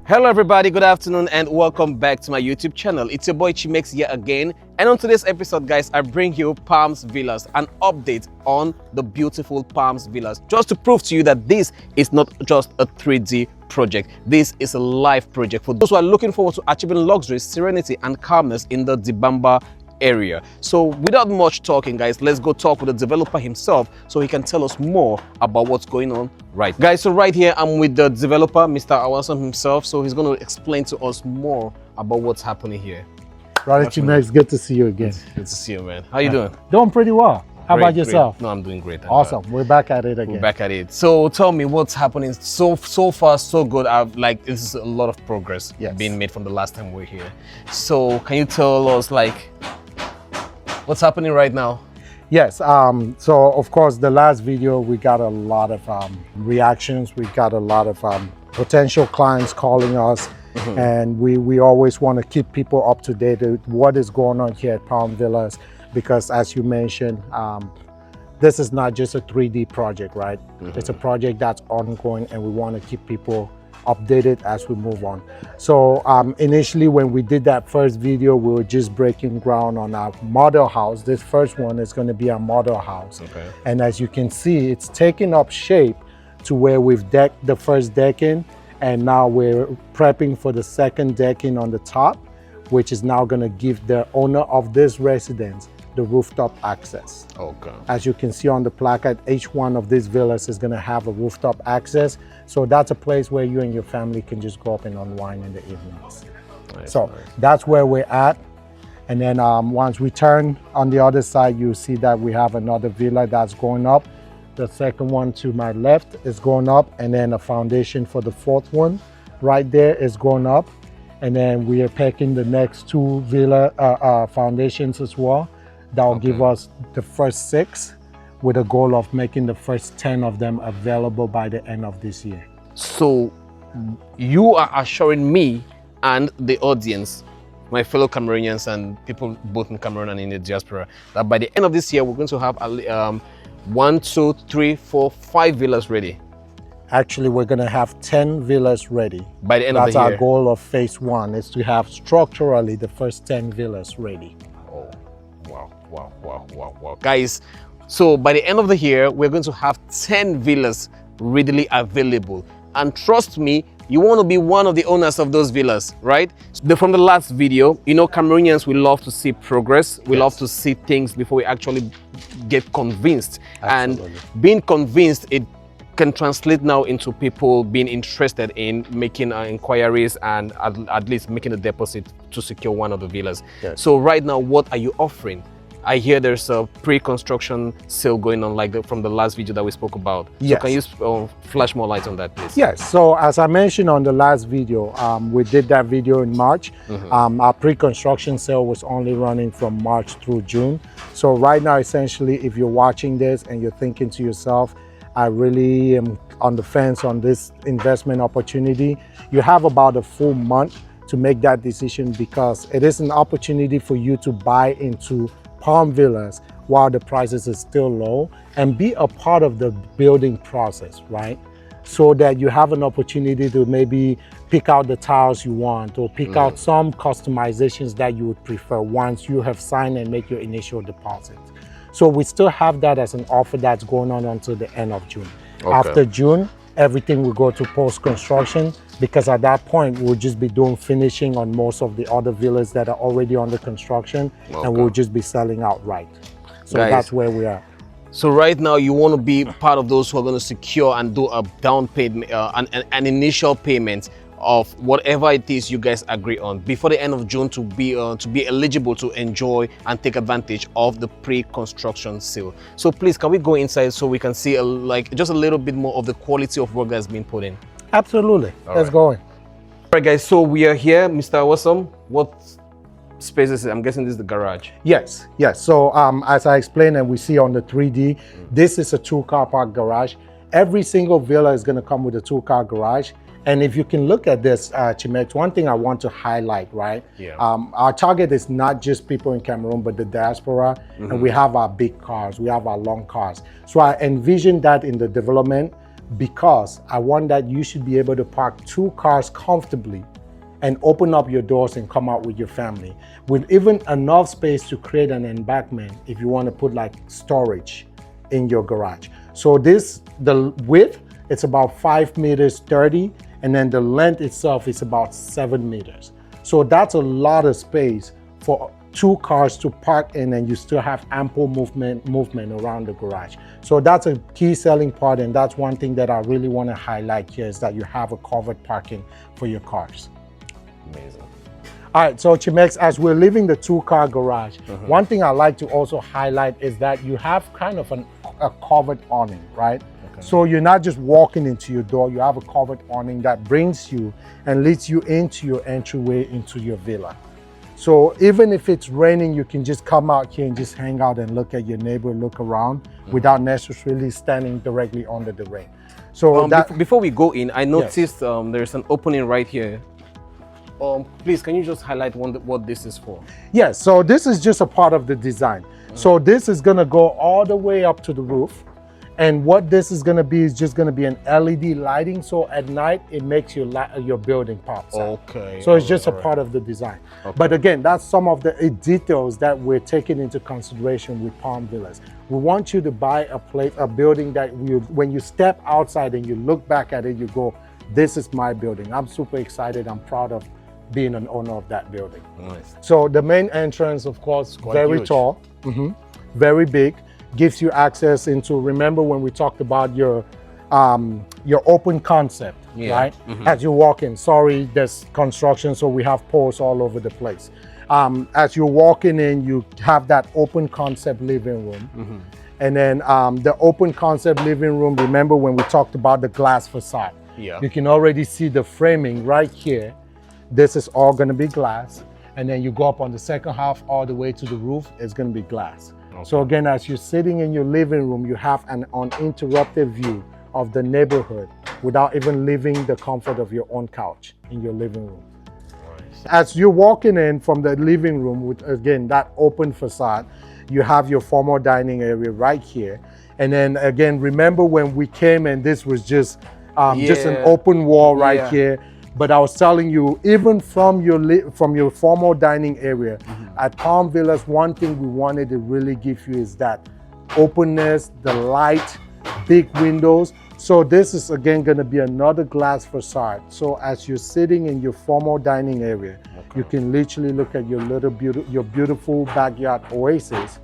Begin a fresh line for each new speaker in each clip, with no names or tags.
Hello everybody, good afternoon and welcome back to my YouTube channel. It's your boy Chimex here again, and on today's episode guys, I bring you Palms Villas, an update on the beautiful Palms Villas, just to prove to you that this is not just a 3D project. This is a live project for those who are looking forward to achieving luxury, serenity and calmness in the Dibamba area. So without much talking guys, let's go talk with the developer himself so he can tell us more about what's going on right guys. So right here I'm with the developer, Mr. Awasam himself, so he's going to explain to us more about what's happening here.
Brother Chimex, good to see you again.
Good to see you, man. How you doing?
Doing pretty well. How about yourself?
No, I'm doing great.
Awesome. We're back at it again.
We're back at it. So tell me what's happening. So far so good. This is a lot of progress being made from the last time we were here. So can you tell us what's happening right now?
Yes, so of course the last video we got a lot of reactions. We got a lot of potential clients calling us, and we always want to keep people up to date with what is going on here at Palm Villas, because as you mentioned, this is not just a 3D project, right? It's a project that's ongoing, and we want to keep people updated as we move on. So initially when we did that first video, we were just breaking ground on our model house. This first one is going to be our model house. Okay. And as you can see, it's taking up shape to where we've decked the first decking, and now we're prepping for the second decking on the top, which is now going to give the owner of this residence the rooftop access. Okay. As you can see on the placard, each one of these villas is going to have a rooftop access. So that's a place where you and your family can just go up and unwind in the evenings. Nice, so that's where we're at. And then once we turn on the other side, you see that we have another villa that's going up. The second one to my left is going up, and then a foundation for the fourth one right there is going up. And then we are packing the next two villa foundations as well. That will give us the first 6, with a goal of making the first 10 of them available by the end of this year.
So you are assuring me and the audience, my fellow Cameroonians and people both in Cameroon and in the diaspora, that by the end of this year, we're going to have 1, 2, 3, 4, 5 villas ready.
Actually, we're going to have 10 villas ready.
By the end of the year?
That's our goal of phase 1, is to have structurally the first 10 villas ready.
Wow. Guys, so by the end of the year, we're going to have 10 villas readily available. And trust me, you want to be one of the owners of those villas, right? From the last video, you know, Cameroonians, we love to see progress. We love to see things before we actually get convinced. Absolutely. And being convinced, it can translate now into people being interested in making inquiries and at least making a deposit to secure one of the villas. Yes. So right now, what are you offering? I hear there's a pre-construction sale going on, from the last video that we spoke about. Yes. So can you flash more light on that, please?
Yes. So as I mentioned on the last video, we did that video in March. Our pre-construction sale was only running from March through June. So right now, essentially, if you're watching this and you're thinking to yourself, I really am on the fence on this investment opportunity, you have about a full month to make that decision, because it is an opportunity for you to buy into Palm Villas while the prices is still low and be a part of the building process, right? So that you have an opportunity to maybe pick out the tiles you want, or pick out some customizations that you would prefer once you have signed and make your initial deposit. So we still have that as an offer that's going on until the end of June. Okay. After June, everything will go to post-construction, because at that point, we'll just be doing finishing on most of the other villas that are already under construction, and we'll just be selling outright. So guys, that's where we are.
So right now, you want to be part of those who are going to secure and do a down payment, an initial payment of whatever it is you guys agree on before the end of June to be eligible to enjoy and take advantage of the pre-construction sale. So please, can we go inside so we can see just a little bit more of the quality of work that's been put in?
Absolutely. Let's go in.
All right, guys. So we are here, Mr. Awasam. What space is it? I'm guessing this is the garage.
Yes. So as I explained and we see on the 3D, this is a 2-car park garage. Every single villa is going to come with a 2-car garage. And if you can look at this, Chimex, one thing I want to highlight, right? Yeah. Our target is not just people in Cameroon, but the diaspora. And we have our big cars, we have our long cars. So I envision that in the development, because I want that you should be able to park 2 cars comfortably and open up your doors and come out with your family with even enough space to create an embankment if you want to put like storage in your garage. So the width, it's about 5 meters 30, and then the length itself is about 7 meters. So that's a lot of space for 2 cars to park in, and you still have ample movement around the garage. So that's a key selling part, and that's one thing that I really want to highlight here, is that you have a covered parking for your cars.
Amazing.
All right, so Chimex, as we're leaving the 2-car garage, one thing I like to also highlight is that you have kind of a covered awning, right? Okay. So you're not just walking into your door, you have a covered awning that brings you and leads you into your entryway into your villa. So even if it's raining, you can just come out here and just hang out and look at your neighbor, look around without necessarily standing directly under the rain. So
before we go in, I noticed there's an opening right here. Please, can you just highlight what this is for?
Yes, so this is just a part of the design. So this is gonna go all the way up to the roof. And what this is gonna be is just gonna be an LED lighting. So at night, it makes your building pop.
Okay.
So it's just a part of the design. Okay. But again, that's some of the details that we're taking into consideration with Palm Villas. We want you to buy a building that when you step outside and you look back at it, you go, this is my building. I'm super excited. I'm proud of being an owner of that building. Nice. So the main entrance, of course, very tall, very big, gives you access into, remember when we talked about your open concept, right? As you walk in, sorry, there's construction, so we have poles all over the place. As you're walking in, you have that open concept living room. And then the open concept living room, remember when we talked about the glass facade? Yeah. You can already see the framing right here. This is all gonna be glass. And then you go up on the second half all the way to the roof, it's gonna be glass. Okay. So again, as you're sitting in your living room, you have an uninterrupted view of the neighborhood without even leaving the comfort of your own couch in your living room. Nice. As you're walking in from the living room with, again, that open facade, you have your formal dining area right here. And then again, remember when we came and this was just an open wall right here. But I was telling you, even from your formal dining area, at Palm Villas, one thing we wanted to really give you is that openness, the light, big windows. So this is again gonna be another glass facade. So as you're sitting in your formal dining area, you can literally look at your beautiful backyard oasis.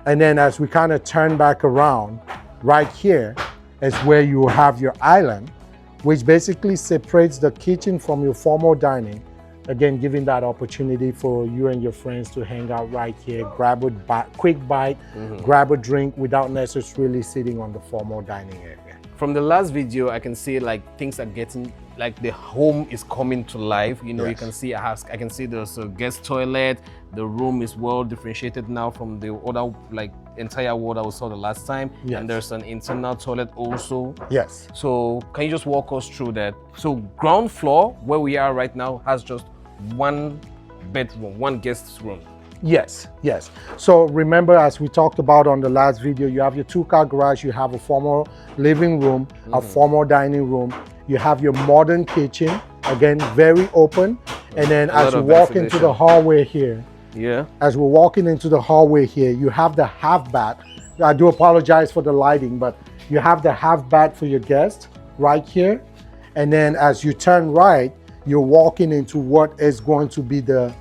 And then as we kind of turn back around, right here is where you have your island, which basically separates the kitchen from your formal dining. Again, giving that opportunity for you and your friends to hang out right here, grab a quick bite, grab a drink without necessarily sitting on the formal dining area.
From the last video, I can see like things are getting, like the home is coming to life. You know, you can see I can see there's a guest toilet. The room is well differentiated now from the other like entire wall that we saw the last time. And there's an internal toilet also. Yes. So can you just walk us through that? So ground floor, where we are right now, has just one bedroom, one guest room.
Yes, yes. So remember, as we talked about on the last video, you have your 2-car garage, you have a formal living room, a formal dining room, you have your modern kitchen, again, very open. And then as you walk into the hallway here, as we're walking into the hallway here, you have the half bath. I do apologize for the lighting, but you have the half bath for your guests right here. And then as you turn right, you're walking into what is going to be the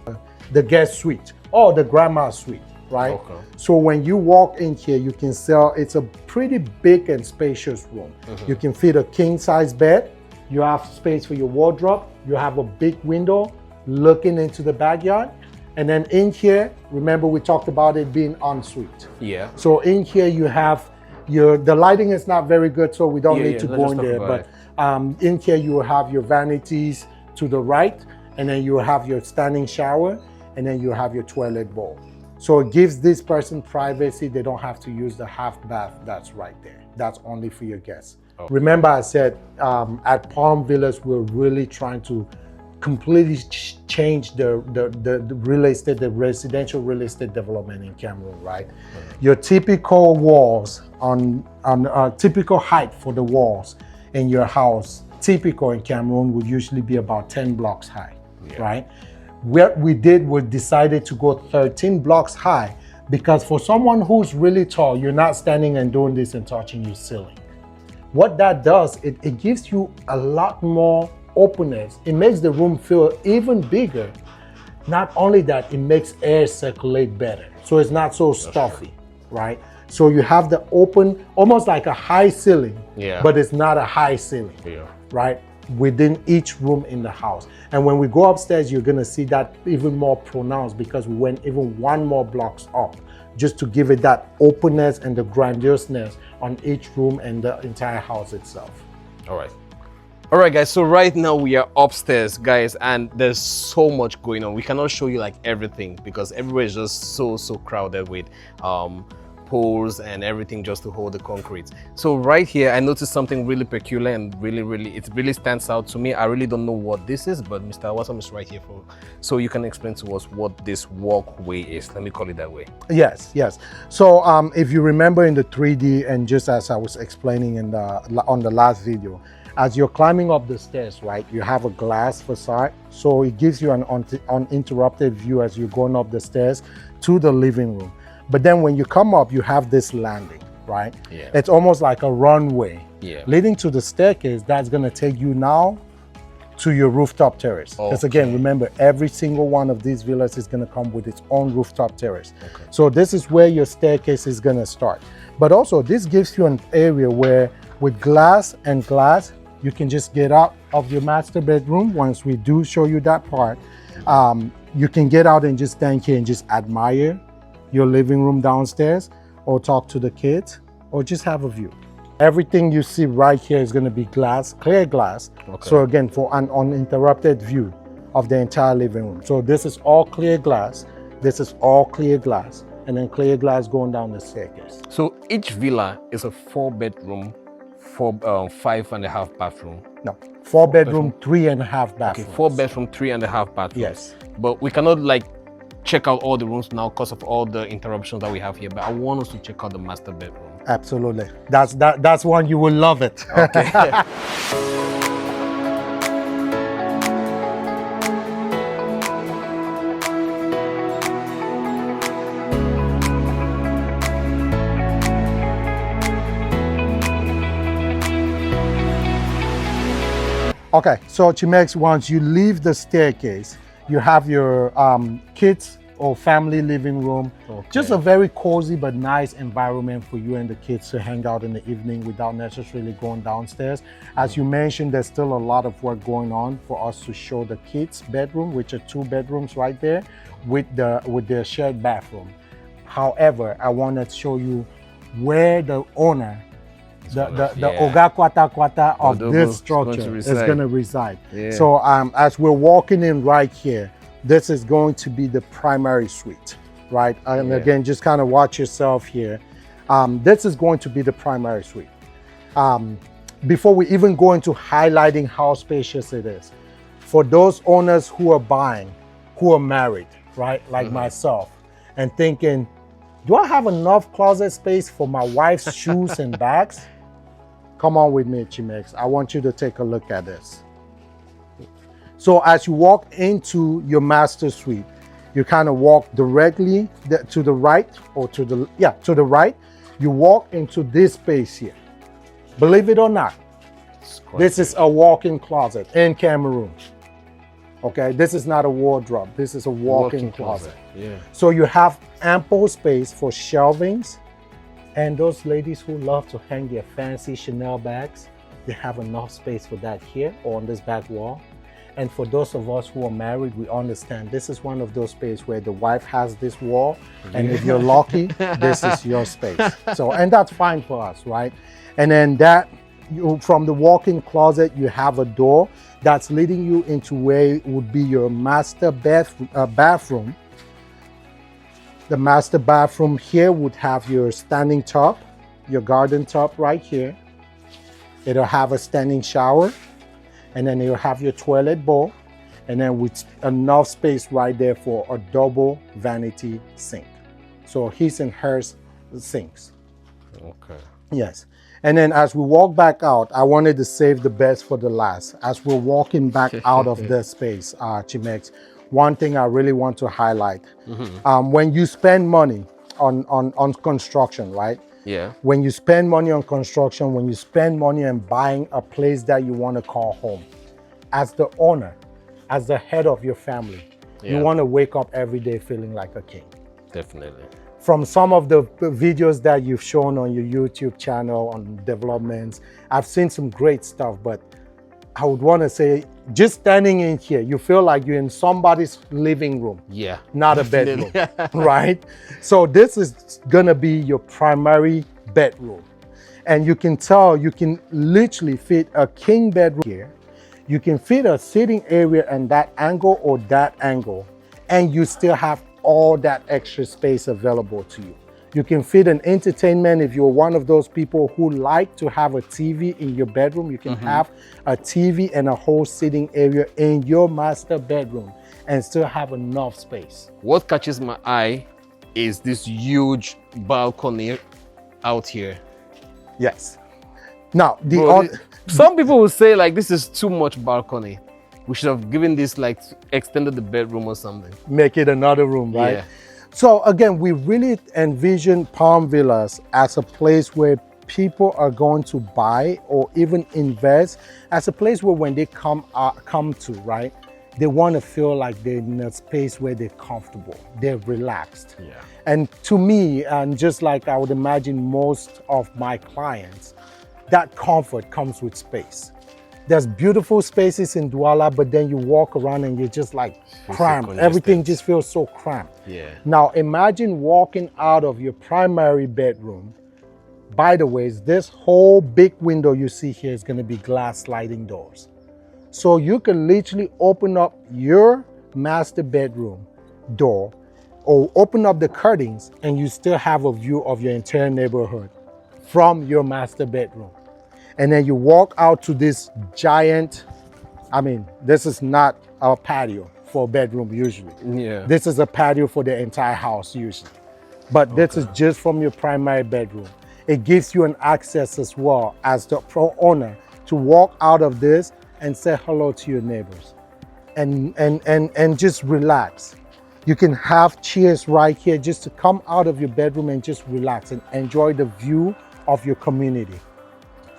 guest suite. Or the grandma suite, right? Okay. So when you walk in here, you can it's a pretty big and spacious room. You can fit a king size bed. You have space for your wardrobe. You have a big window looking into the backyard. And then in here, remember we talked about it being ensuite. Yeah. So in here you have the lighting is not very good, so we don't need to go in there. But in here you will have your vanities to the right, and then you will have your standing shower, and then you have your toilet bowl. So it gives this person privacy. They don't have to use the half bath that's right there. That's only for your guests. Okay. Remember I said at Palm Villas, we're really trying to completely change the real estate, the residential real estate development in Cameroon, right? Your typical walls on typical height for the walls in your house, typical in Cameroon, would usually be about 10 blocks high, right? What we did was decided to go 13 blocks high because for someone who's really tall, you're not standing and doing this and touching your ceiling. What that does, it gives you a lot more openness. It makes the room feel even bigger. Not only that, it makes air circulate better. So it's not so stuffy, right? So you have the open, almost like a high ceiling, but it's not a high ceiling, right? Within each room in the house. And when we go upstairs, you're gonna see that even more pronounced because we went even one more blocks up just to give it that openness and the grandiousness on each room and the entire house itself.
All right, guys, so right now we are upstairs, guys, and there's so much going on. We cannot show you like everything because everywhere is just so crowded with poles and everything just to hold the concrete. So right here, I noticed something really peculiar and it really stands out to me. I really don't know what this is, but Mr. Awasam is right here so you can explain to us what this walkway is. Let me call it that way.
Yes. So if you remember in the 3D, and just as I was explaining on the last video, as you're climbing up the stairs, right, you have a glass facade, so it gives you an uninterrupted view as you're going up the stairs to the living room. But then when you come up, you have this landing, right? It's almost like a runway leading to the staircase that's going to take you now to your rooftop terrace. Because again, remember, every single one of these villas is going to come with its own rooftop terrace. So this is where your staircase is going to start. But also, this gives you an area where with glass, you can just get out of your master bedroom. Once we do show you that part, you can get out and just stand here and just admire your living room downstairs, or talk to the kids, or just have a view. Everything you see right here is going to be glass, clear glass. So again, for an uninterrupted view of the entire living room. So this is all clear glass. This is all clear glass, and then clear glass going down the staircase.
So each villa is a 4-bedroom, 5.5 bathroom.
No, 4-bedroom, 3.5 bathroom.
Okay, 4-bedroom, 3.5 bathrooms.
Yes.
But we cannot like check out all the rooms now because of all the interruptions that we have here. But I want us to check out the master bedroom.
Absolutely. That's one you will love it.
Okay.
Okay, so Chimex, once you leave the staircase, you have your kids or family living room. Just a very cozy but nice environment for you and the kids to hang out in the evening without necessarily going downstairs. As you mentioned, there's still a lot of work going on for us to show the kids' bedroom, which are 2 bedrooms right there with their shared bathroom. However, I want to show you where the owner, the Oga Kwata of this structure is going to reside. So as we're walking in right here, this is going to be the primary suite, right? And again, just kind of watch yourself here. This is going to be the primary suite. Before we even go into highlighting how spacious it is, for those owners who are buying, who are married, right? Like myself, and thinking, do I have enough closet space for my wife's shoes and bags? Come on with me, Chimex. I want you to take a look at this. So as you walk into your master suite, you kind of walk directly to the right, or to the right. You walk into this space here. Believe it or not, this is a walk-in closet in Cameroon. Okay, this is not a wardrobe. This is a walk-in closet. So you have ample space for shelvings, and those ladies who love to hang their fancy Chanel bags, they have enough space for that here or on this back wall. And for those of us who are married, we understand this is one of those spaces where the wife has this wall, and if you're lucky, this is your space. So, and that's fine for us, right? And then from the walk-in closet, you have a door that's leading you into where would be your master bathroom. The master bathroom here would have your standing tub, your garden tub right here. It'll have a standing shower, and then you'll have your toilet bowl, and then with enough space right there for a double vanity sink. So his and hers sinks.
Okay.
Yes. And then as we walk back out, I wanted to save the best for the last. As we're walking back out of the space, Chimex, one thing I really want to highlight, when you spend money on construction, right?
Yeah.
When you spend money on construction, when you spend money on buying a place that you want to call home, as the owner, as the head of your family, you want to wake up every day feeling like a king.
Definitely.
From some of the videos that you've shown on your YouTube channel on developments, I've seen some great stuff, but I would want to say, just standing in here, you feel like you're in somebody's living room.
Yeah.
Not
Definitely.
a bedroom, right? So this is gonna be your primary bedroom. And you can tell, you can literally fit a king bedroom here. You can fit a sitting area in that angle or that angle, and you still have all that extra space available to you. You can fit an entertainment. If you're one of those people who like to have a TV in your bedroom, you can have a TV and a whole sitting area in your master bedroom and still have enough space.
What catches my eye is this huge balcony out here.
Yes. Now,
some people will say like this is too much balcony. We should have given this, like, extended the bedroom or something.
Make it another room, right?
Yeah.
So again, we really envision Palm Villas as a place where people are going to buy or even invest, as a place where when they come to, right, they want to feel like they're in a space where they're comfortable, they're relaxed.
Yeah.
And to me, and just like I would imagine most of my clients, that comfort comes with space. There's beautiful spaces in Douala, but then you walk around and you're just like cramped. Everything just feels so cramped.
Yeah.
Now imagine walking out of your primary bedroom. By the way, this whole big window you see here is going to be glass sliding doors. So you can literally open up your master bedroom door or open up the curtains and you still have a view of your entire neighborhood from your master bedroom. And then you walk out to this giant, I mean, this is not a patio for a bedroom usually.
Yeah.
This is a patio for the entire house usually. But this is just from your primary bedroom. It gives you an access as well as the pro owner to walk out of this and say hello to your neighbors and just relax. You can have chairs right here just to come out of your bedroom and just relax and enjoy the view of your community.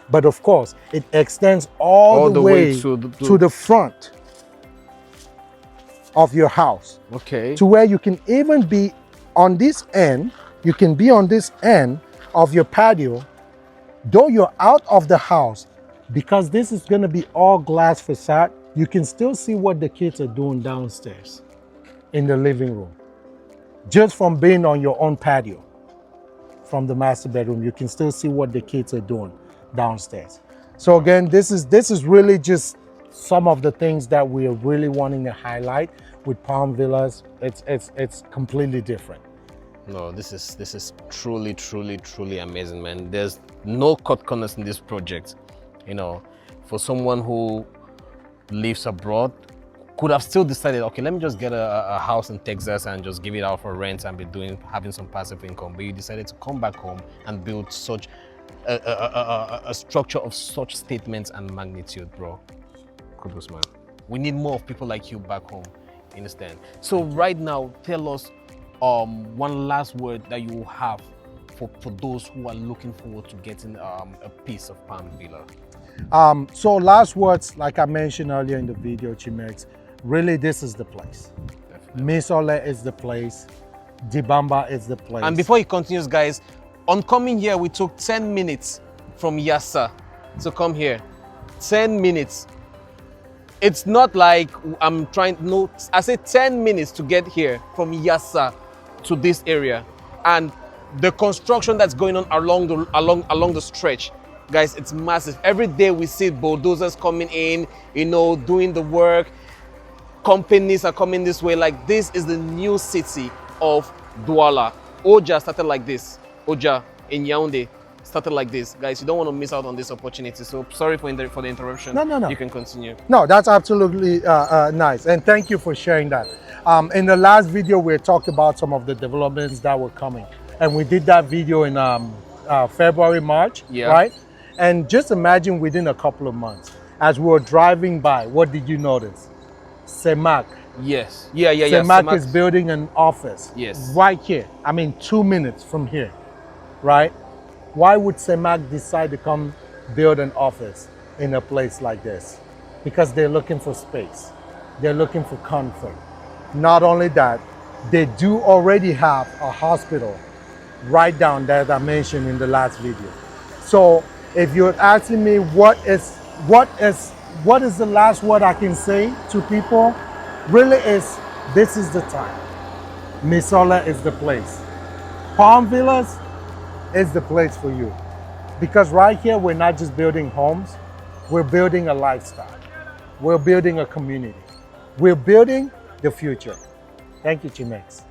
But of course, it extends all the way to the front of your house.
Okay.
To where you can even be on this end, you can be on this end of your patio, though you're out of the house, because this is gonna be all glass facade, you can still see what the kids are doing downstairs in the living room. Just from being on your own patio, from the master bedroom, you can still see what the kids are doing downstairs. So again, this is really just some of the things that we are really wanting to highlight with Palm Villas. It's completely different.
No, this is truly amazing, man. There's no cut corners in this project. You know, for someone who lives abroad, could have still decided, okay, let me just get a house in Texas and just give it out for rent and be having some passive income. But you decided to come back home and build such a structure of such statements and magnitude, bro. Kudos, man. We need more of people like you back home. Understand? So right now, tell us one last word that you have for those who are looking forward to getting a piece of Palm Villa.
So last words, like I mentioned earlier in the video, Chimex, really this is the place. Misole is the place. Dibamba is the place.
And before he continues, guys, on coming here, we took 10 minutes from Yassa to come here. 10 minutes. It's not like I'm trying, no, I said 10 minutes to get here from Yassa to this area. And the construction that's going on along the stretch, guys, it's massive. Every day we see bulldozers coming in, you know, doing the work. Companies are coming this way. Like, this is the new city of Douala. Oja started like this. Oja in Yaoundé started like this. Guys, you don't want to miss out on this opportunity. So sorry for the interruption.
No.
You can continue.
No, that's absolutely nice. And thank you for sharing that. In the last video, we talked about some of the developments that were coming. And we did that video in February, March,
Yeah.
right? And just imagine within a couple of months, as we were driving by, what did you notice? Semak.
Yes. Yeah.
Semak is building an office.
Yes.
Right here. I mean, 2 minutes from here, right? Why would Semak decide to come build an office in a place like this? Because they're looking for space. They're looking for comfort. Not only that, they do already have a hospital right down there that I mentioned in the last video. So if you're asking me what is the last word I can say to people, really is, this is the time. Misola is the place. Palm Villas is the place for you. Because right here, we're not just building homes, we're building a lifestyle. We're building a community. We're building the future. Thank you, Chimex.